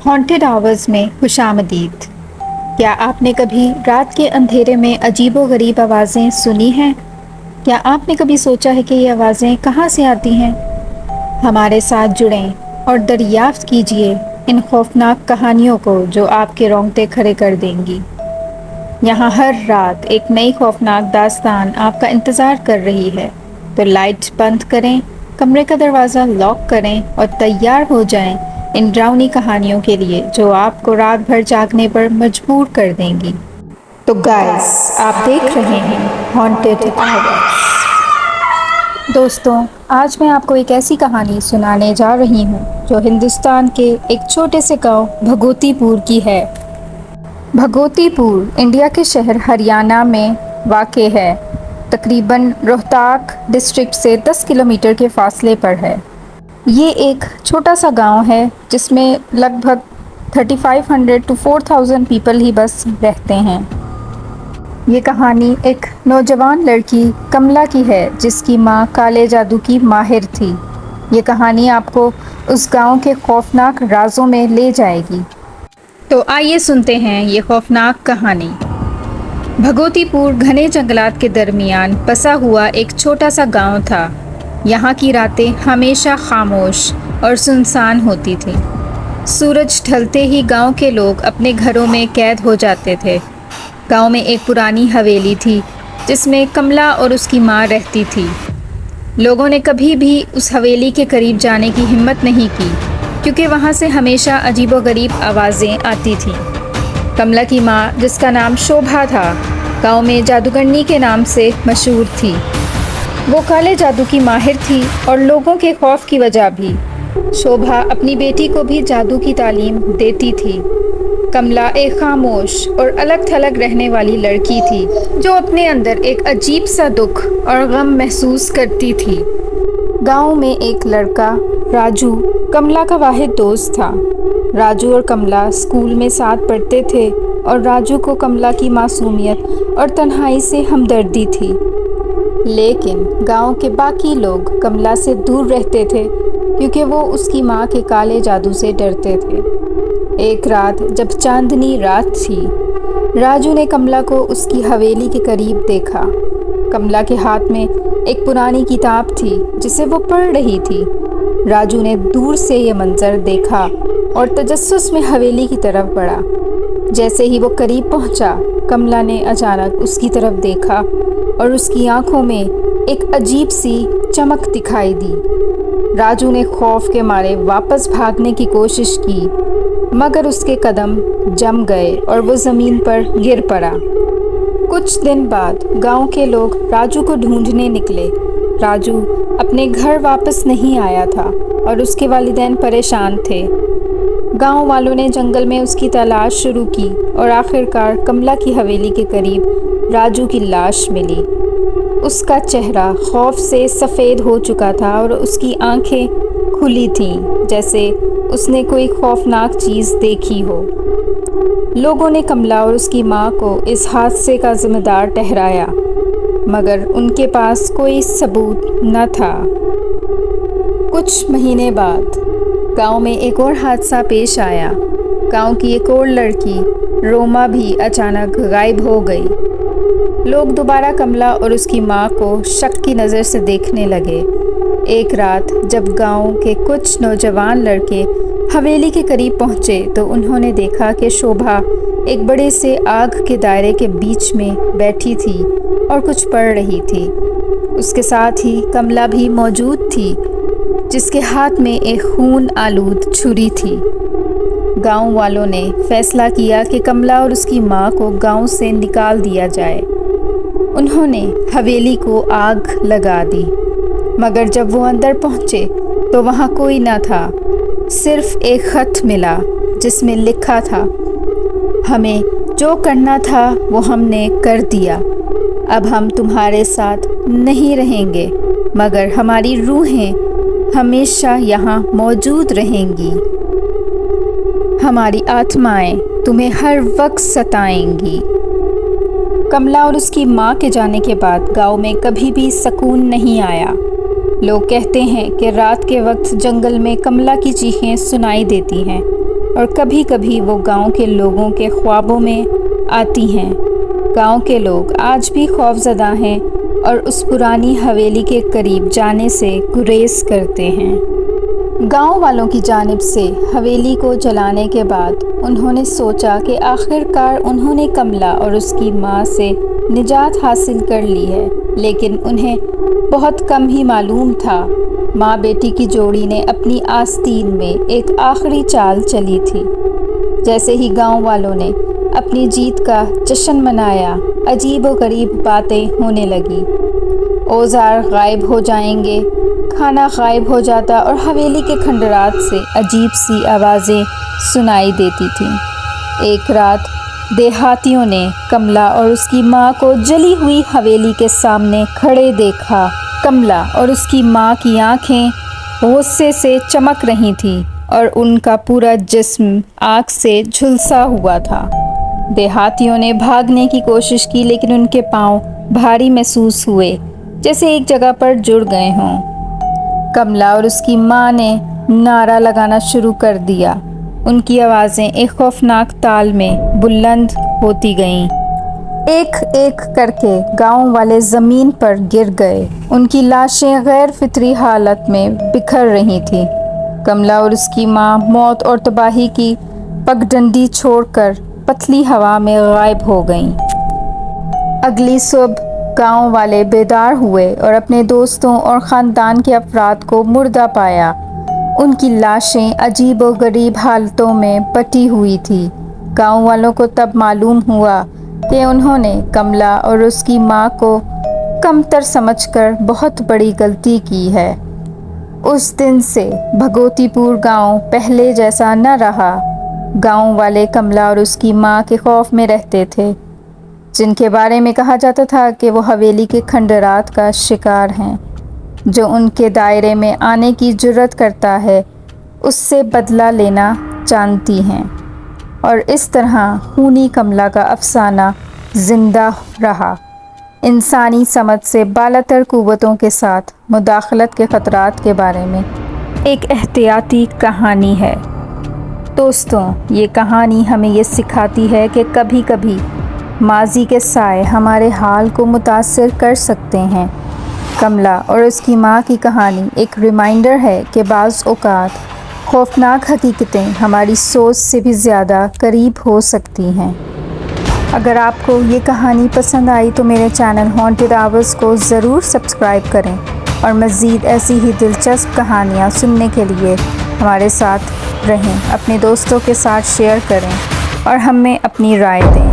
Haunted hours میں خوش آمدید۔ کیا آپ نے کبھی رات کے اندھیرے میں عجیب و غریب آوازیں سنی ہیں؟ کیا آپ نے کبھی سوچا ہے کہ یہ آوازیں کہاں سے آتی ہیں؟ ہمارے ساتھ جڑیں اور دریافت کیجیے ان خوفناک کہانیوں کو جو آپ کے رونگٹے کھڑے کر دیں گی۔ یہاں ہر رات ایک نئی خوفناک داستان آپ کا انتظار کر رہی ہے، تو لائٹ بند کریں، کمرے کا دروازہ لاک کریں اور تیار ہو جائیں ان ڈراؤنی کہانیوں کے لیے جو آپ کو رات بھر جاگنے پر مجبور کر دیں گی۔ تو گائز، آپ دیکھ رہے ہیں ہانٹڈ آورز۔ دوستوں، آج میں آپ کو ایک ایسی کہانی سنانے جا رہی ہوں جو ہندوستان کے ایک چھوٹے سے گاؤں بھگوتی پور کی ہے۔ بھگوتی پور انڈیا کے شہر ہریانہ میں واقع ہے، تقریباً روہتاک ڈسٹرکٹ سے 10 کلومیٹر کے فاصلے پر ہے۔ یہ ایک چھوٹا سا گاؤں ہے جس میں لگ بھگ 3500 to 4000 پیپل ہی بس رہتے ہیں۔ یہ کہانی ایک نوجوان لڑکی کملا کی ہے جس کی ماں کالے جادو کی ماہر تھی۔ یہ کہانی آپ کو اس گاؤں کے خوفناک رازوں میں لے جائے گی۔ تو آئیے سنتے ہیں یہ خوفناک کہانی۔ بھگوتی پور گھنے جنگلات کے درمیان بسا ہوا ایک چھوٹا سا گاؤں تھا۔ یہاں کی راتیں ہمیشہ خاموش اور سنسان ہوتی تھیں۔ سورج ڈھلتے ہی گاؤں کے لوگ اپنے گھروں میں قید ہو جاتے تھے۔ گاؤں میں ایک پرانی حویلی تھی جس میں کملا اور اس کی ماں رہتی تھی۔ لوگوں نے کبھی بھی اس حویلی کے قریب جانے کی ہمت نہیں کی کیونکہ وہاں سے ہمیشہ عجیب و غریب آوازیں آتی تھیں۔ کملا کی ماں، جس کا نام شوبھا تھا، گاؤں میں جادوگرنی کے نام سے مشہور تھی۔ وہ کالے جادو کی ماہر تھی اور لوگوں کے خوف کی وجہ بھی۔ شوبھا اپنی بیٹی کو بھی جادو کی تعلیم دیتی تھی۔ کملا ایک خاموش اور الگ تھلگ رہنے والی لڑکی تھی جو اپنے اندر ایک عجیب سا دکھ اور غم محسوس کرتی تھی۔ گاؤں میں ایک لڑکا راجو کملا کا واحد دوست تھا۔ راجو اور کملا اسکول میں ساتھ پڑھتے تھے اور راجو کو کملا کی معصومیت اور تنہائی سے ہمدردی تھی۔ لیکن گاؤں کے باقی لوگ کملا سے دور رہتے تھے کیونکہ وہ اس کی ماں کے کالے جادو سے ڈرتے تھے۔ ایک رات جب چاندنی رات تھی، راجو نے کملا کو اس کی حویلی کے قریب دیکھا۔ کملا کے ہاتھ میں ایک پرانی کتاب تھی جسے وہ پڑھ رہی تھی۔ راجو نے دور سے یہ منظر دیکھا اور تجسس میں حویلی کی طرف بڑھا۔ جیسے ہی وہ قریب پہنچا، کملا نے اچانک اس کی طرف دیکھا اور اس کی آنکھوں میں ایک عجیب سی چمک دکھائی دی۔ راجو نے خوف کے مارے واپس بھاگنے کی کوشش کی مگر اس کے قدم جم گئے اور وہ زمین پر گر پڑا۔ کچھ دن بعد گاؤں کے لوگ راجو کو ڈھونڈنے نکلے۔ راجو اپنے گھر واپس نہیں آیا تھا اور اس کے والدین پریشان تھے۔ گاؤں والوں نے جنگل میں اس کی تلاش شروع کی اور آخرکار کملا کی حویلی کے قریب راجو کی لاش ملی۔ اس کا چہرہ خوف سے سفید ہو چکا تھا اور اس کی آنکھیں کھلی تھیں جیسے اس نے کوئی خوفناک چیز دیکھی ہو۔ لوگوں نے کملا اور اس کی ماں کو اس حادثے کا ذمہ دار ٹھہرایا مگر ان کے پاس کوئی ثبوت نہ تھا۔ کچھ مہینے بعد گاؤں میں ایک اور حادثہ پیش آیا۔ گاؤں کی ایک اور لڑکی روما بھی اچانک غائب ہو گئی۔ لوگ دوبارہ کملا اور اس کی ماں کو شک کی نظر سے دیکھنے لگے۔ ایک رات جب گاؤں کے کچھ نوجوان لڑکے حویلی کے قریب پہنچے تو انہوں نے دیکھا کہ شوبھا ایک بڑے سے آگ کے دائرے کے بیچ میں بیٹھی تھی اور کچھ پڑھ رہی تھی۔ اس کے ساتھ ہی کملا بھی موجود تھی جس کے ہاتھ میں ایک خون آلود چھری تھی۔ گاؤں والوں نے فیصلہ کیا کہ کملا اور اس کی ماں کو گاؤں سے نکال دیا جائے۔ انہوں نے حویلی کو آگ لگا دی مگر جب وہ اندر پہنچے تو وہاں کوئی نہ تھا، صرف ایک خط ملا جس میں لکھا تھا، ہمیں جو کرنا تھا وہ ہم نے کر دیا، اب ہم تمہارے ساتھ نہیں رہیں گے مگر ہماری روحیں ہمیشہ یہاں موجود رہیں گی، ہماری آتمائیں تمہیں ہر وقت ستائیں گی۔ کملا اور اس کی ماں کے جانے کے بعد گاؤں میں کبھی بھی سکون نہیں آیا۔ لوگ کہتے ہیں کہ رات کے وقت جنگل میں کملا کی چیخیں سنائی دیتی ہیں اور کبھی کبھی وہ گاؤں کے لوگوں کے خوابوں میں آتی ہیں۔ گاؤں کے لوگ آج بھی خوفزدہ ہیں اور اس پرانی حویلی کے قریب جانے سے گریز کرتے ہیں۔ گاؤں والوں کی جانب سے حویلی کو جلانے کے بعد انہوں نے سوچا کہ آخر کار انہوں نے کملا اور اس کی ماں سے نجات حاصل کر لی ہے، لیکن انہیں بہت کم ہی معلوم تھا ماں بیٹی کی جوڑی نے اپنی آستین میں ایک آخری چال چلی تھی۔ جیسے ہی گاؤں والوں نے اپنی جیت کا جشن منایا، عجیب و غریب باتیں ہونے لگی۔ اوزار غائب ہو جائیں گے، کھانا غائب ہو جاتا اور حویلی کے کھنڈرات سے عجیب سی آوازیں سنائی دیتی تھیں۔ ایک رات دیہاتیوں نے کملا اور اس کی ماں کو جلی ہوئی حویلی کے سامنے کھڑے دیکھا۔ کملا اور اس کی ماں کی آنکھیں غصے سے چمک رہی تھیں اور ان کا پورا جسم آگ سے جھلسا ہوا تھا۔ دیہاتیوں نے بھاگنے کی کوشش کی، لیکن ان کے پاؤں بھاری محسوس ہوئے، جیسے ایک جگہ پر جڑ گئے ہوں۔ کملا اور اس کی ماں نے نعرہ لگانا شروع کر دیا۔ ان کی آوازیں ایک خوفناک تال میں بلند ہوتی گئیں۔ ایک ایک کر کے گاؤں والے زمین پر گر گئے۔ ان کی لاشیں غیر فطری حالت میں بکھر رہی تھیں۔ کملا اور اس کی ماں موت اور تباہی کی پگڈنڈی چھوڑ کر پتلی ہوا میں غائب ہو گئیں۔ اگلی صبح گاؤں والے بیدار ہوئے اور اپنے دوستوں اور خاندان کے افراد کو مردہ پایا۔ ان کی لاشیں عجیب و غریب حالتوں میں بٹی ہوئی تھی۔ گاؤں والوں کو تب معلوم ہوا کہ انہوں نے کملا اور اس کی ماں کو کمتر سمجھ کر بہت بڑی غلطی کی ہے۔ اس دن سے بھگوتی پور گاؤں پہلے جیسا نہ رہا۔ گاؤں والے کملا اور اس کی ماں کے خوف میں رہتے تھے، جن کے بارے میں کہا جاتا تھا کہ وہ حویلی کے کھنڈرات کا شکار ہیں۔ جو ان کے دائرے میں آنے کی جرات کرتا ہے، اس سے بدلہ لینا جانتی ہیں۔ اور اس طرح خونی کملا کا افسانہ زندہ رہا۔ انسانی سمجھ سے بالاتر قوتوں کے ساتھ مداخلت کے خطرات کے بارے میں ایک احتیاطی کہانی ہے۔ دوستوں، یہ کہانی ہمیں یہ سکھاتی ہے کہ کبھی کبھی ماضی کے سائے ہمارے حال کو متاثر کر سکتے ہیں۔ کملا اور اس کی ماں کی کہانی ایک ریمائنڈر ہے کہ بعض اوقات خوفناک حقیقتیں ہماری سوچ سے بھی زیادہ قریب ہو سکتی ہیں۔ اگر آپ کو یہ کہانی پسند آئی تو میرے چینل ہانٹڈ آورز کو ضرور سبسکرائب کریں اور مزید ایسی ہی دلچسپ کہانیاں سننے کے لیے ہمارے ساتھ رہیں۔ اپنے دوستوں کے ساتھ شیئر کریں اور ہمیں اپنی رائے دیں۔